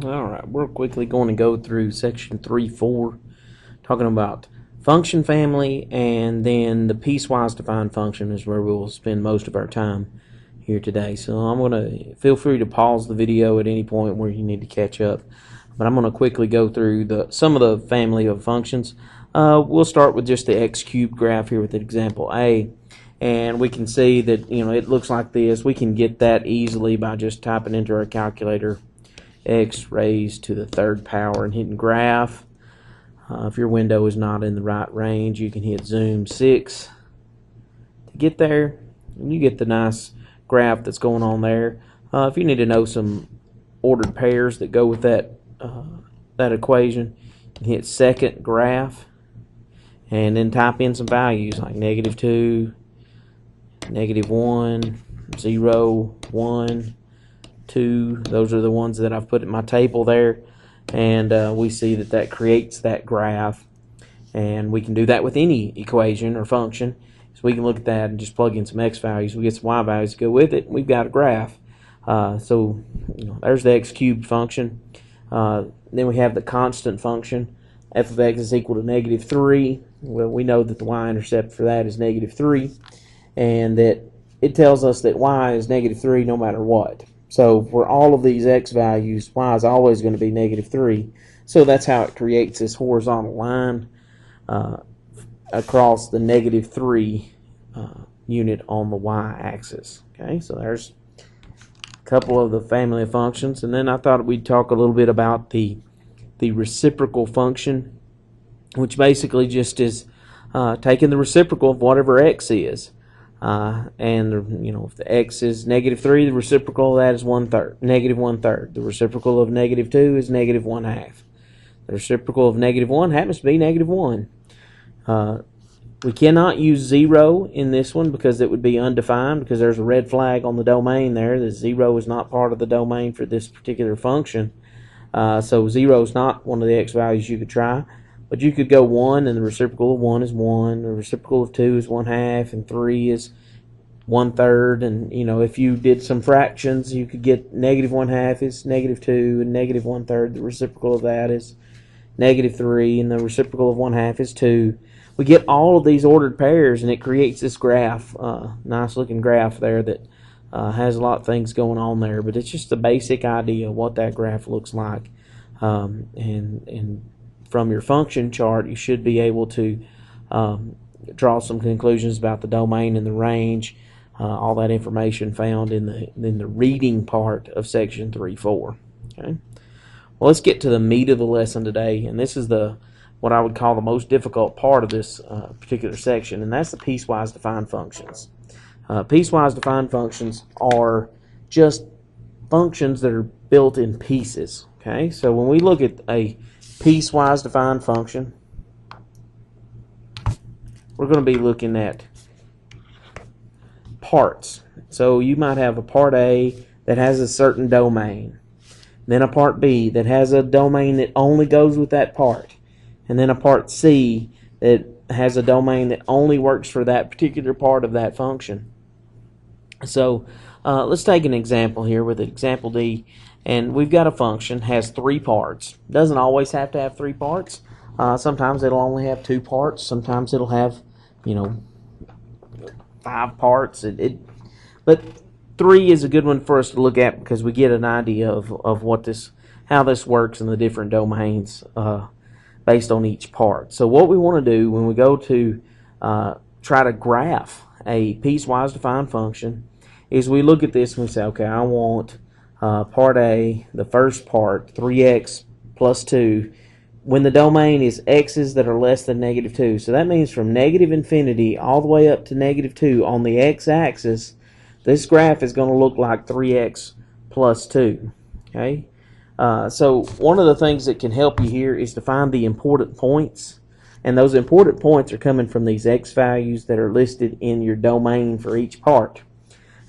Alright, we're quickly going to go through section 3.4, talking about function family, and then the piecewise defined function is where we'll spend most of our time here today. So I'm going to feel free to pause the video at any point where you need to catch up, but I'm going to quickly go through some of the family of functions. We'll start with just the x cubed graph here with example A, and we can see that it looks like this. We can get that easily by just typing into our calculator x raised to the third power and hitting graph. If your window is not in the right range, you can hit zoom 6 to get there, and you get the nice graph that's going on there. If you need to know some ordered pairs that go with that equation, you can hit second graph and then type in some values like -2, -1, 0, 1, 2. Those are the ones that I've put in my table there, and we see that creates that graph, and we can do that with any equation or function. So we can look at that and just plug in some x values. We get some y values to go with it, and we've got a graph. So there's the x cubed function. Then we have the constant function. F of x is equal to -3. Well, we know that the y-intercept for that is -3, and that it tells us that y is -3 no matter what. So for all of these x values, y is always going to be -3. So that's how it creates this horizontal line across the -3 unit on the y-axis. Okay, so there's a couple of the family of functions, and then I thought we'd talk a little bit about the reciprocal function, which basically just is taking the reciprocal of whatever x is. And if the x is -3, the reciprocal of that is -1/3. The reciprocal of -2 is -1/2. The reciprocal of -1 happens to be -1. We cannot use 0 in this one because it would be undefined, because there's a red flag on the domain there. The 0 is not part of the domain for this particular function. So 0 is not one of the x values you could try. But you could go 1, and the reciprocal of 1 is 1. The reciprocal of 2 is 1/2, and 3 is 1/3. And if you did some fractions, you could get -1/2 is -2, and -1/3. The reciprocal of that is -3, and the reciprocal of 1/2 is 2. We get all of these ordered pairs, and it creates this graph, nice looking graph there that has a lot of things going on there. But it's just the basic idea of what that graph looks like, and from your function chart, you should be able to draw some conclusions about the domain and the range. All that information found in the reading part of section 3.4. Okay. Well, let's get to the meat of the lesson today, and this is what I would call the most difficult part of this particular section, and that's the piecewise defined functions. Piecewise defined functions are just functions that are built in pieces. Okay, so when we look at a piecewise defined function, we're going to be looking at parts. So you might have a part A that has a certain domain, then a part B that has a domain that only goes with that part, and then a part C that has a domain that only works for that particular part of that function. So let's take an example here with example D. And we've got a function, has 3 parts. Doesn't always have to have 3 parts. Sometimes it'll only have 2 parts. Sometimes it'll have, 5 parts. But 3 is a good one for us to look at because we get an idea of how this works in the different domains based on each part. So what we want to do when we go to try to graph a piecewise defined function is we look at this and we say, okay, I want part A, the first part, 3x plus 2, when the domain is x's that are less than -2. So that means from -infinity all the way up to -2 on the x-axis, this graph is going to look like 3x plus 2. Okay, so one of the things that can help you here is to find the important points, and those important points are coming from these x values that are listed in your domain for each part.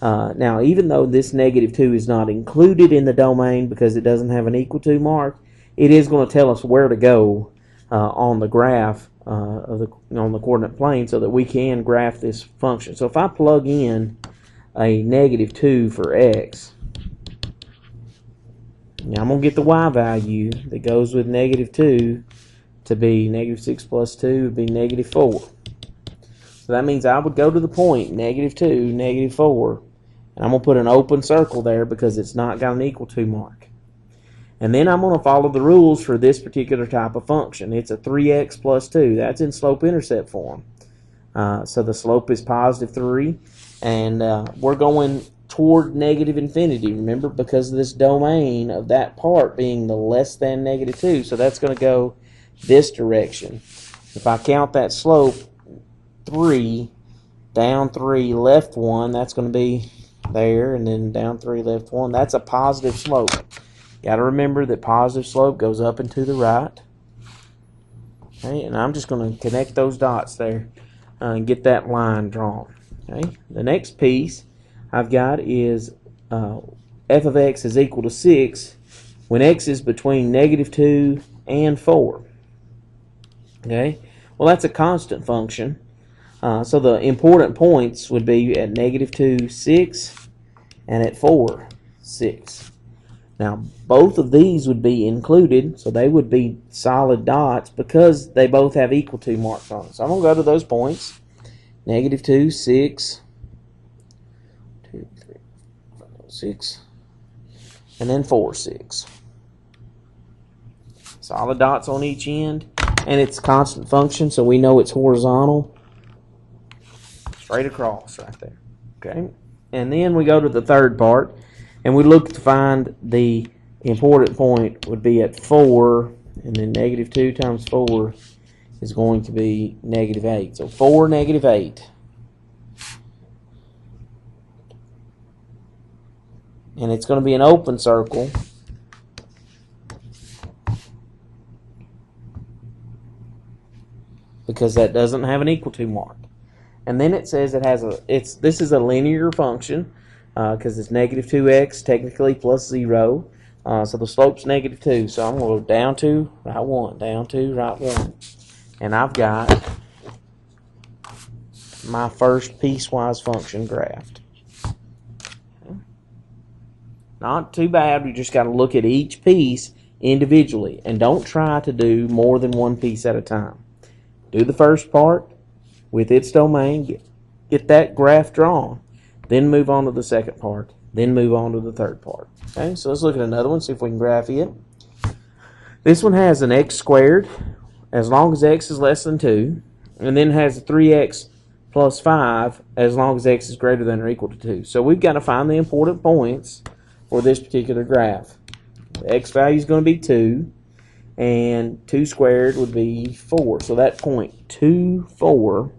Now, even though this -2 is not included in the domain because it doesn't have an equal to mark, it is going to tell us where to go on the graph on the coordinate plane so that we can graph this function. So if I plug in a -2 for x, Now I'm going to get the y value that goes with -2 to be -6 plus 2 would be -4. So that means I would go to the point -2, -4, and I'm going to put an open circle there because it's not got an equal to mark. And then I'm going to follow the rules for this particular type of function. It's a 3x plus 2. That's in slope-intercept form. So the slope is +3, and we're going toward -infinity. Remember, because of this domain of that part being the less than -2. So that's going to go this direction. If I count that slope, 3, down 3, left 1, that's going to be there, and then down 3, left 1. That's a positive slope. Got to remember that positive slope goes up and to the right. Okay, and I'm just going to connect those dots there and get that line drawn. Okay, the next piece I've got is f of x is equal to 6 when x is between -2 and 4. Okay, well, that's a constant function. So the important points would be at -2, 6, and at 4, 6. Now, both of these would be included, so they would be solid dots because they both have equal to marks on them. So I'm going to go to those points. -2, 6, 2, 3, 4, 6, and then 4, 6. Solid dots on each end, and it's a constant function, so we know it's horizontal. Straight across right there. Okay, and then we go to the third part, and we look to find the important point would be at 4, and then -2 times 4 is going to be -8. So 4, -8. And it's going to be an open circle. Because that doesn't have an equal to mark. And then it says it has this is a linear function because it's -2x technically plus 0. So the slope's -2. So I'm going to go down 2, right 1, down 2, right 1. And I've got my first piecewise function graphed. Okay. Not too bad. We just got to look at each piece individually. And don't try to do more than one piece at a time. Do the first part with its domain, get that graph drawn, then move on to the second part, then move on to the third part. Okay, so let's look at another one, see if we can graph it. This one has an x squared as long as x is less than 2, and then has a 3x plus 5 as long as x is greater than or equal to 2. So we've got to find the important points for this particular graph. The x value is going to be 2. And 2 squared would be 4. So that point 2, 4,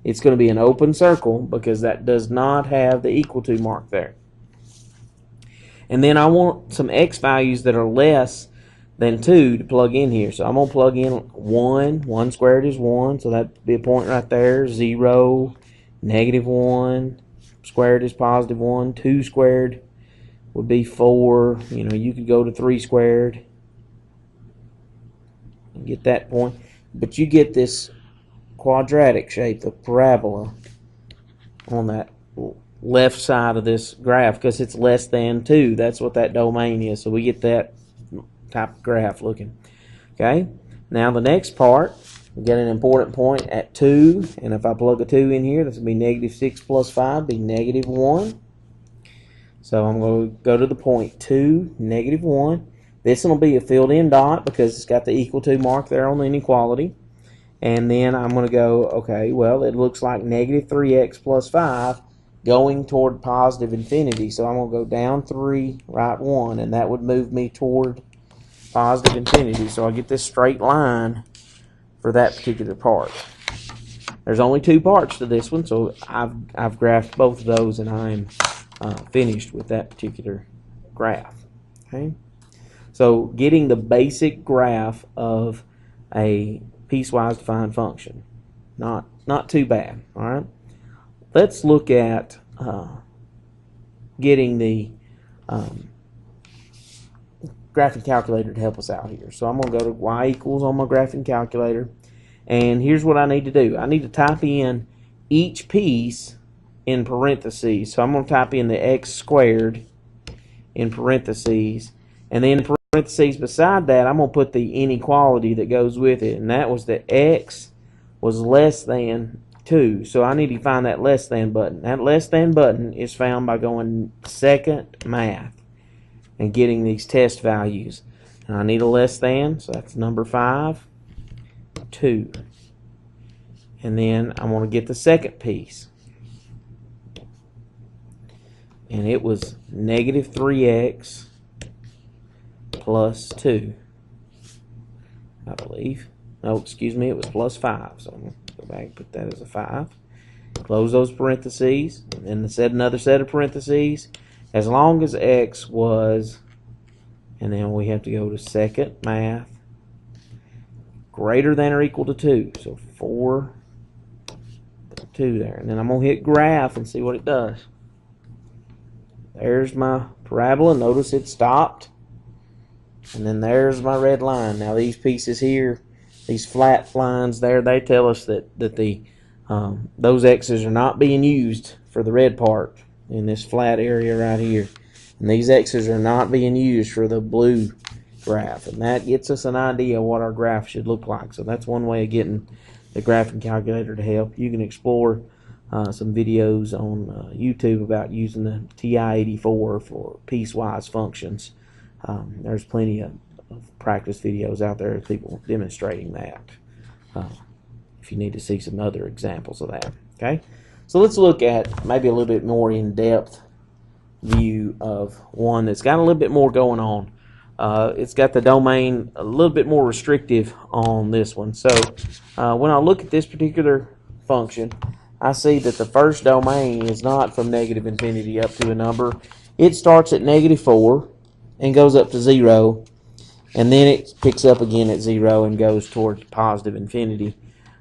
it's going to be an open circle because that does not have the equal to mark there. And then I want some x values that are less than 2 to plug in here. So I'm going to plug in 1. 1 squared is 1, so that would be a point right there. 0, -1, squared is +1. 2 squared would be 4. You know, you could go to 3 squared. Get that point, but you get this quadratic shape, the parabola, on that left side of this graph because it's less than 2. That's what that domain is. So we get that type of graph looking. Okay, now the next part, we get an important point at 2, and if I plug a 2 in here, this will be -6 plus 5, be -1. So I'm going to go to the point 2, -1. This one will be a filled-in dot because it's got the equal to mark there on the inequality. And then I'm going to go, okay, well, it looks like -3x plus 5 going toward positive infinity. So I'm going to go down 3, right 1, and that would move me toward positive infinity. So I get this straight line for that particular part. There's only 2 parts to this one, so I've graphed both of those, and I'm finished with that particular graph. Okay. So getting the basic graph of a piecewise defined function, not too bad. All right, let's look at getting the graphing calculator to help us out here. So I'm going to go to y equals on my graphing calculator, and here's what I need to do. I need to type in each piece in parentheses. So I'm going to type in the x squared in parentheses. And then in parentheses beside that, I'm going to put the inequality that goes with it, and that was that x was less than 2. So I need to find that less than button. That less than button is found by going second math and getting these test values. And I need a less than, so that's number 5, 2. And then I'm going to get the second piece. And it was negative 3x plus 2, I believe. No, excuse me, it was plus 5. So I'm going to go back and put that as a 5. Close those parentheses, and then another set of parentheses. As long as x was, and then we have to go to second math, greater than or equal to 2. So 4, 2 there. And then I'm going to hit graph and see what it does. There's my parabola. Notice it stopped. And then there's my red line. Now these pieces here, these flat lines there, they tell us that those x's are not being used for the red part in this flat area right here. And these x's are not being used for the blue graph. And that gets us an idea of what our graph should look like. So that's one way of getting the graphing calculator to help. You can explore some videos on YouTube about using the TI-84 for piecewise functions. There's plenty of practice videos out there of people demonstrating that. If you need to see some other examples of that. Okay, so let's look at maybe a little bit more in-depth view of one that's got a little bit more going on. It's got the domain a little bit more restrictive on this one. So when I look at this particular function, I see that the first domain is not from negative infinity up to a number. It starts at negative 4 and goes up to 0, and then it picks up again at 0 and goes towards positive infinity.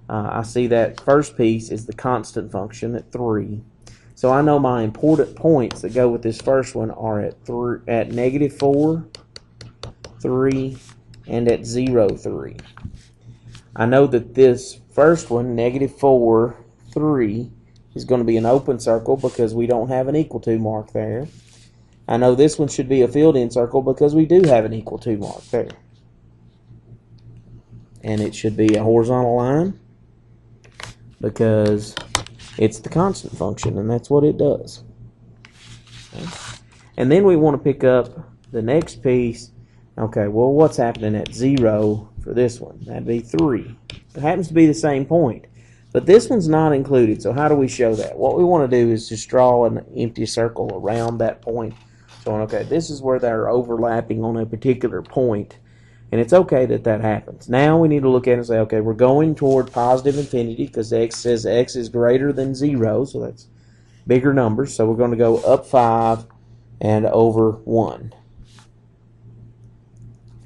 I see that first piece is the constant function at 3. So I know my important points that go with this first one are at negative 4, 3, and at 0, 3. I know that this first one, negative 4, 3, is going to be an open circle because we don't have an equal to mark there. I know this one should be a filled-in circle because we do have an equal to mark there. And it should be a horizontal line because it's the constant function, and that's what it does. Okay. And then we want to pick up the next piece. Okay, well, what's happening at 0 for this one? That'd be 3. It happens to be the same point. But this one's not included, so how do we show that? What we want to do is just draw an empty circle around that point. So, okay, this is where they're overlapping on a particular point, and it's okay that that happens. Now we need to look at it and say, okay, we're going toward positive infinity because x says x is greater than 0, so that's bigger numbers. So we're going to go up 5 and over 1.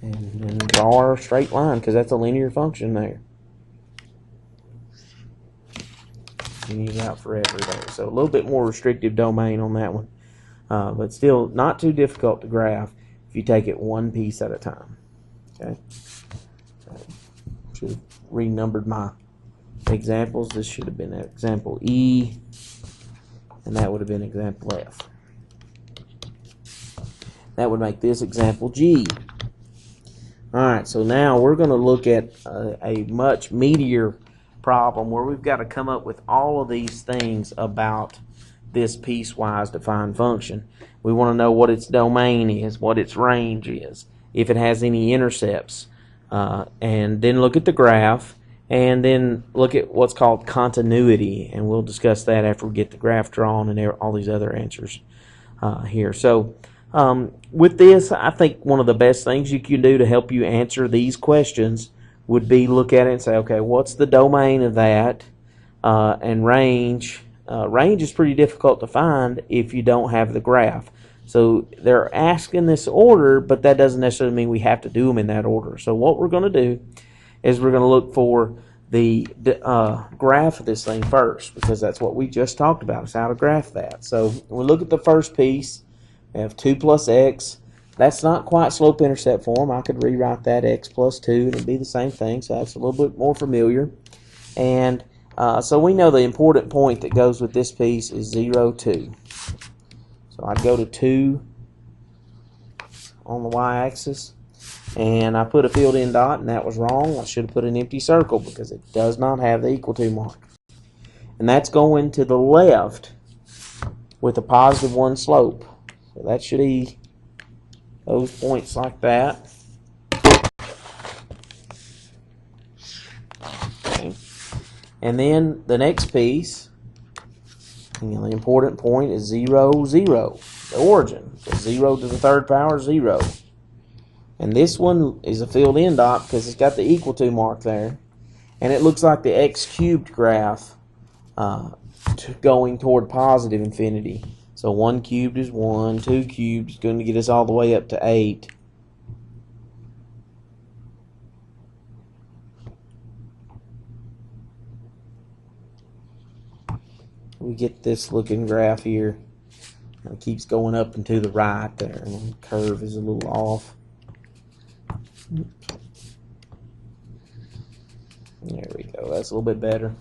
And then draw our straight line because that's a linear function there. Continues out forever there. So a little bit more restrictive domain on that one. But still not too difficult to graph if you take it one piece at a time. Okay. So should have renumbered my examples. This should have been example E, and that would have been example F. That would make this example G. Alright, so now we're going to look at a much meatier problem where we've got to come up with all of these things about this piecewise defined function. We want to know what its domain is, what its range is, if it has any intercepts, and then look at the graph, and then look at what's called continuity, and we'll discuss that after we get the graph drawn and all these other answers here. So with this, I think one of the best things you can do to help you answer these questions would be look at it and say, okay, what's the domain of that, and range. Range is pretty difficult to find if you don't have the graph. So they're asking this order, but that doesn't necessarily mean we have to do them in that order. So what we're going to do is we're going to look for the graph of this thing first, because that's what we just talked about, is how to graph that. So when we look at the first piece, we have 2 plus x. That's not quite slope-intercept form. I could rewrite that x plus 2, and it'd be the same thing, so that's a little bit more familiar. And so we know the important point that goes with this piece is 0, 2. So I'd go to 2 on the y-axis, and I put a filled-in dot, and that was wrong. I should have put an empty circle because it does not have the equal to mark. And that's going to the left with a +1 slope. So that should be those points like that. Okay. And then the next piece, the important point is 0, 0, the origin. So 0 to the third power, 0. And this one is a filled-in dot because it's got the equal to mark there. And it looks like the x cubed graph going toward positive infinity. So 1 cubed is 1, 2 cubed is going to get us all the way up to 8. We get this looking graph here. It keeps going up and to the right there, and the curve is a little off. There we go. That's a little bit better.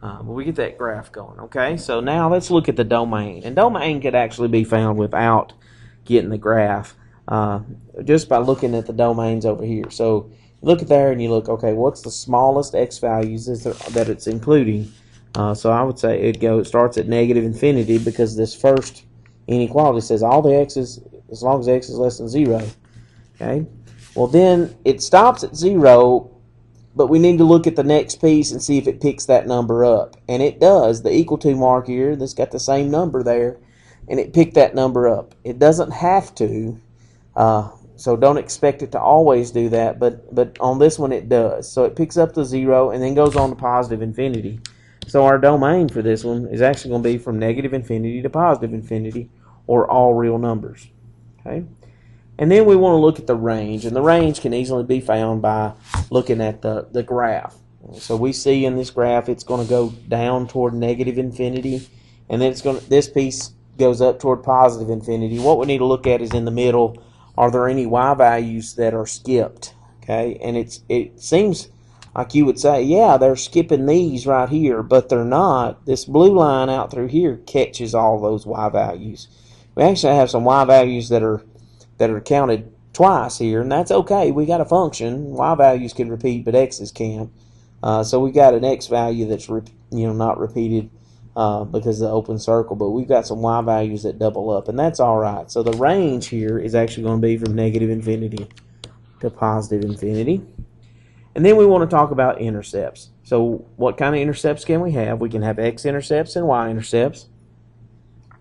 But we get that graph going. Okay, so now let's look at the domain. And domain could actually be found without getting the graph, just by looking at the domains over here. So you look at there and you look, okay, what's the smallest x values that it's including? So I would say it starts at -infinity because this first inequality says all the x's, as long as x is less than 0. Okay, well then it stops at 0. But we need to look at the next piece and see if it picks that number up. And it does. The equal to mark here, that's got the same number there, and it picked that number up. It doesn't have to, so don't expect it to always do that, but on this one it does. So it picks up the 0 and then goes on to positive infinity. So our domain for this one is actually going to be from -infinity to positive infinity, or all real numbers. Okay. And then we want to look at the range, and the range can easily be found by looking at the graph. So we see in this graph it's going to go down toward -infinity, and then this piece goes up toward positive infinity. What we need to look at is in the middle, are there any y values that are skipped? Okay, and it seems like you would say, yeah, they're skipping these right here, but they're not. This blue line out through here catches all those y values. We actually have some y values that are counted twice here, and that's okay. We got a function. Y values can repeat, but x's can't. So we got an x value that's not repeated because of the open circle, but we've got some y values that double up, and that's all right. So the range here is actually going to be from -infinity to positive infinity. And then we want to talk about intercepts. So what kind of intercepts can we have? We can have x-intercepts and y-intercepts.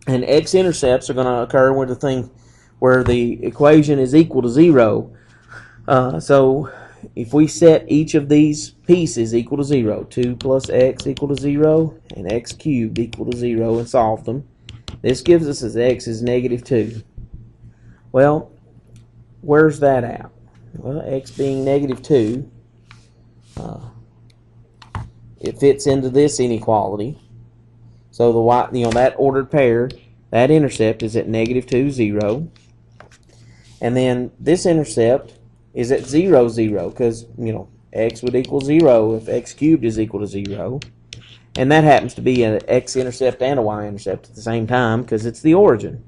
And x-intercepts are going to occur with the thing where the equation is equal to 0. So if we set each of these pieces equal to 0, 2 plus x equal to 0, and x cubed equal to 0, and solve them, this gives us as x is -2. Well, where's that at? Well, x being -2, it fits into this inequality. So the y, that ordered pair, that intercept is at -2, 0. And then this intercept is at 0, 0, because, x would equal 0 if x cubed is equal to 0. And that happens to be an x-intercept and a y-intercept at the same time because it's the origin.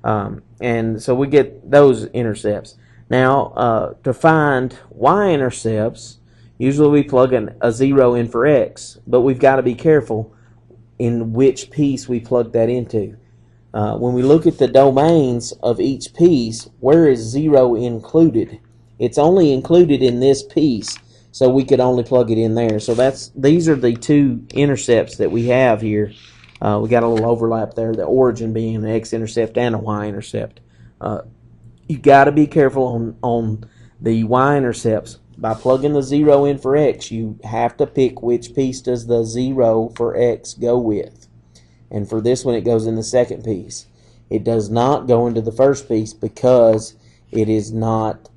And so we get those intercepts. Now, to find y-intercepts, usually we plug a 0 in for x, but we've got to be careful in which piece we plug that into. When we look at the domains of each piece, where is 0 included? It's only included in this piece, so we could only plug it in there. So these are the two intercepts that we have here. We got a little overlap there, the origin being an x-intercept and a y-intercept. You got to be careful on the y-intercepts. By plugging the 0 in for x, you have to pick which piece does the 0 for x go with. And for this one, it goes in the second piece. It does not go into the first piece because it is not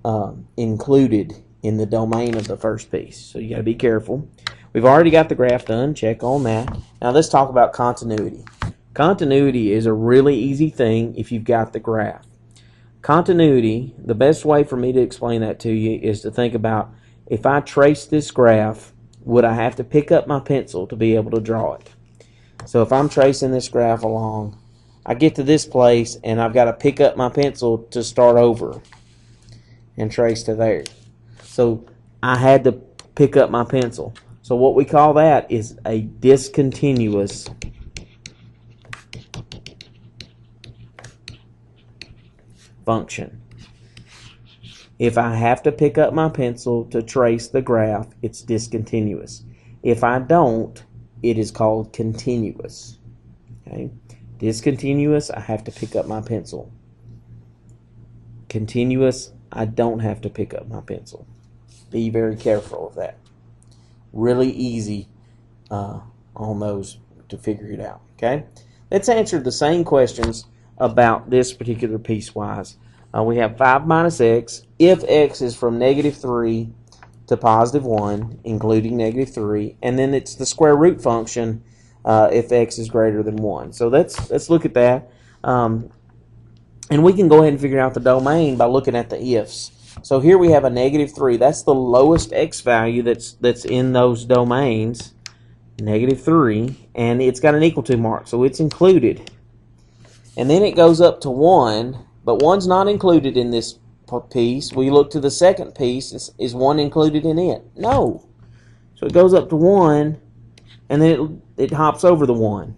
included in the domain of the first piece. So you got to be careful. We've already got the graph done. Check on that. Now let's talk about continuity. Continuity is a really easy thing if you've got the graph. Continuity, the best way for me to explain that to you is to think about, if I trace this graph, would I have to pick up my pencil to be able to draw it? So if I'm tracing this graph along, I get to this place and I've got to pick up my pencil to start over. and trace to there. So I had to pick up my pencil. So what we call that is a discontinuous function. If I have to pick up my pencil to trace the graph, it's discontinuous. If I don't, it is called continuous. Okay? Discontinuous, I have to pick up my pencil. Continuous, I don't have to pick up my pencil. Be very careful of that. Really easy on those to figure it out. Okay? Let's answer the same questions about this particular piecewise. We have 5 minus x if x is from -3 to +1, including -3, and then it's the square root function if x is greater than 1. So let's look at that, and we can go ahead and figure out the domain by looking at the ifs. So here we have a -3. That's the lowest x value that's in those domains, -3, and it's got an equal to mark, so it's included. And then it goes up to 1, but 1's not included in this piece. We look to the second piece. Is 1 included in it? No. So it goes up to 1, and then it hops over the 1.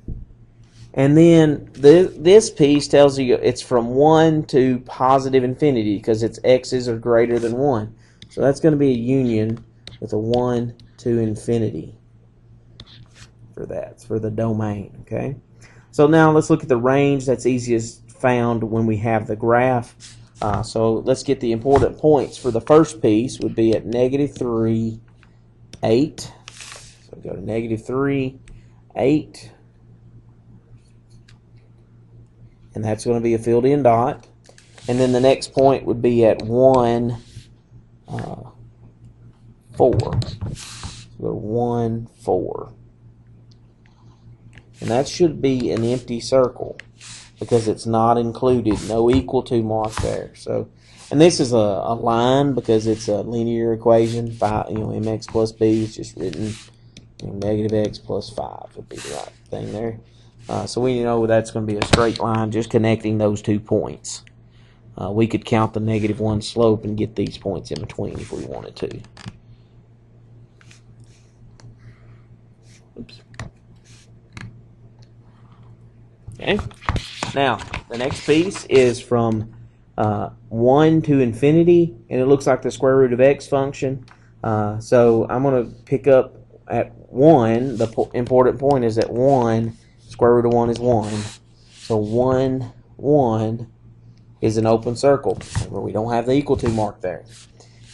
And then this piece tells you it's from 1 to positive infinity because its x's are greater than 1. So that's going to be a union with a 1 to infinity for that. It's for the domain. Okay. So now let's look at the range. That's easiest found when we have the graph. So let's get the important points. For the first piece would be at -3, 8. So go to -3, 8. And that's going to be a filled in dot. And then the next point would be at 1, 4. So 1, 4. And that should be an empty circle because it's not included, no equal to mark there. So, and this is a line because it's a linear equation. Mx plus b is just written -x plus 5 would be the right thing there. So we know that's going to be a straight line just connecting those 2 points. We could count the -1 slope and get these points in between if we wanted to. Oops. Okay. Now, the next piece is from 1 to infinity, and it looks like the square root of x function. So I'm going to pick up at 1. The important point is that 1, square root of 1 is 1. So 1, 1 is an open circle where we don't have the equal to mark there.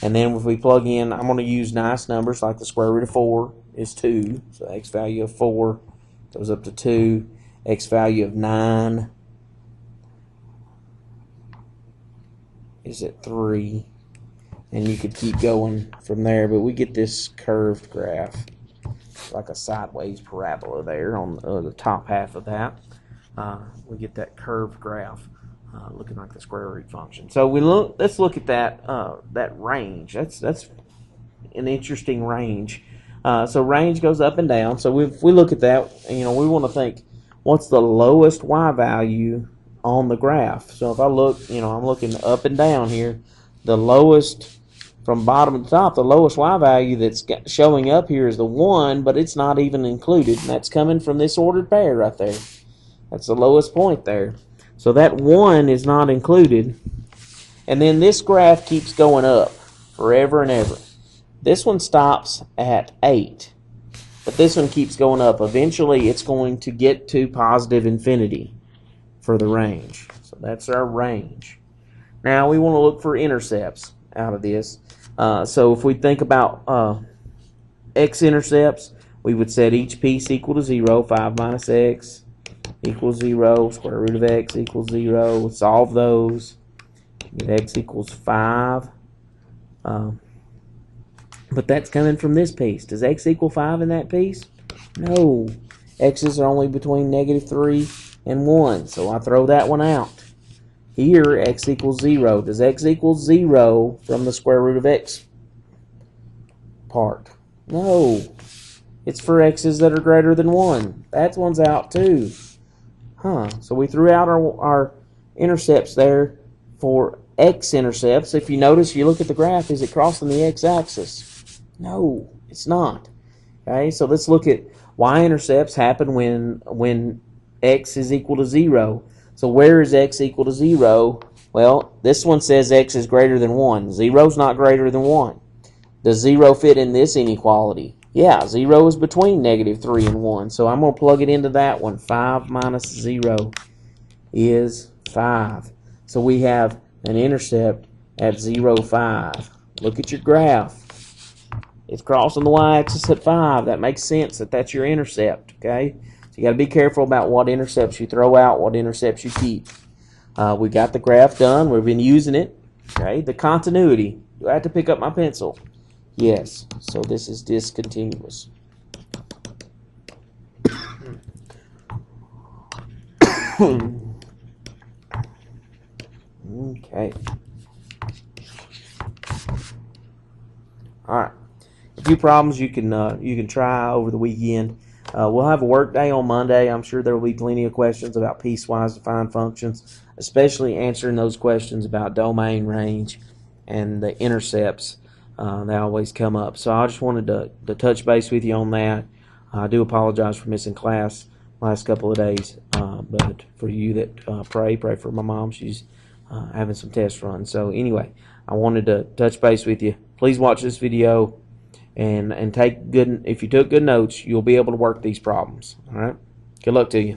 And then if we plug in, I'm going to use nice numbers like the square root of 4 is 2. So x value of 4 goes up to 2. X value of 9 is at 3. And you could keep going from there, but we get this curved graph, like a sideways parabola there on the top half of that. We get that curved graph looking like the square root function. So let's look at that range. That's an interesting range. So range goes up and down. So if we look at that, we want to think, what's the lowest y value on the graph? So if I look, I'm looking up and down here. The lowest, from bottom to top, the lowest y value that's showing up here is the 1, but it's not even included. And that's coming from this ordered pair right there. That's the lowest point there. So that 1 is not included. And then this graph keeps going up forever and ever. This one stops at 8. But this one keeps going up. Eventually, it's going to get to positive infinity for the range. So that's our range. Now, we want to look for intercepts out of this. So if we think about x-intercepts, we would set each piece equal to 0. 5 minus x equals 0. Square root of x equals 0. Solve those. Get x equals 5. But that's coming from this piece. Does x equal 5 in that piece? No. X's are only between -3 and 1. So I throw that one out. Here, x equals 0. Does x equal 0 from the square root of x part? No. It's for x's that are greater than 1. That one's out too. So we threw out our intercepts there for x-intercepts, if you notice, you look at the graph, is it crossing the x-axis? No, it's not. Okay, so let's look at y-intercepts happen when x is equal to 0. So where is x equal to 0? Well, this one says x is greater than 1. 0 is not greater than 1. Does 0 fit in this inequality? Yeah, 0 is between -3 and 1. So I'm going to plug it into that one. 5 minus 0 is 5. So we have an intercept at 0, 5. Look at your graph. It's crossing the y-axis at 5. That makes sense that that's your intercept, okay? So you got to be careful about what intercepts you throw out, what intercepts you keep. We got the graph done. We've been using it, okay? The continuity. Do I have to pick up my pencil? Yes. So this is discontinuous. Okay. All right. A few problems you can try over the weekend. We'll have a work day on Monday. I'm sure there will be plenty of questions about piecewise defined functions, especially answering those questions about domain, range, and the intercepts. They always come up. So I just wanted to touch base with you on that. I do apologize for missing class last couple of days, but for you that pray for my mom. She's having some test runs. So anyway, I wanted to touch base with you. Please watch this video and take good. If you took good notes, you'll be able to work these problems. All right. Good luck to you.